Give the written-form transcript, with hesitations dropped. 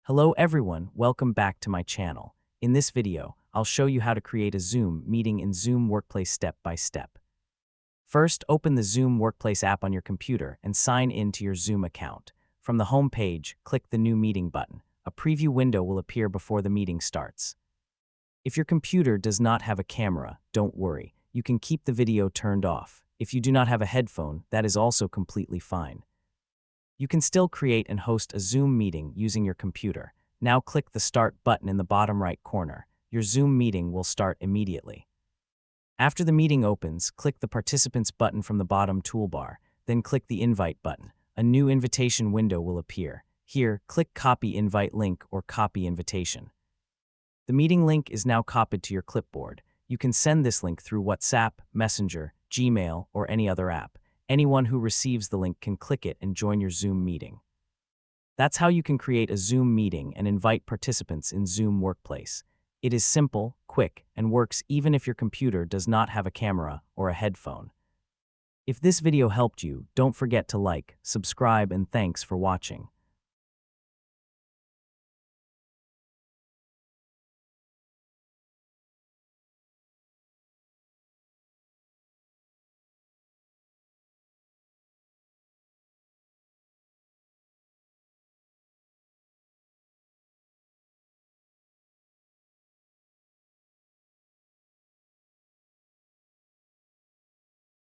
Hello everyone, welcome back to my channel. In this video, I'll show you how to create a Zoom meeting in Zoom Workplace step by step. First, open the Zoom Workplace app on your computer and sign in to your Zoom account. From the home page, click the New Meeting button. A preview window will appear before the meeting starts. If your computer does not have a camera, don't worry. You can keep the video turned off. If you do not have a headphone, that is also completely fine. You can still create and host a Zoom meeting using your computer. Now click the Start button in the bottom right corner. Your Zoom meeting will start immediately. After the meeting opens, click the Participants button from the bottom toolbar, then click the Invite button. A new invitation window will appear. Here, click Copy Invite Link or Copy Invitation. The meeting link is now copied to your clipboard. You can send this link through WhatsApp, Messenger, Gmail, or any other app. Anyone who receives the link can click it and join your Zoom meeting. That's how you can create a Zoom meeting and invite participants in Zoom Workplace. It is simple, quick, and works even if your computer does not have a camera or a headphone. If this video helped you, don't forget to like, subscribe, and thanks for watching.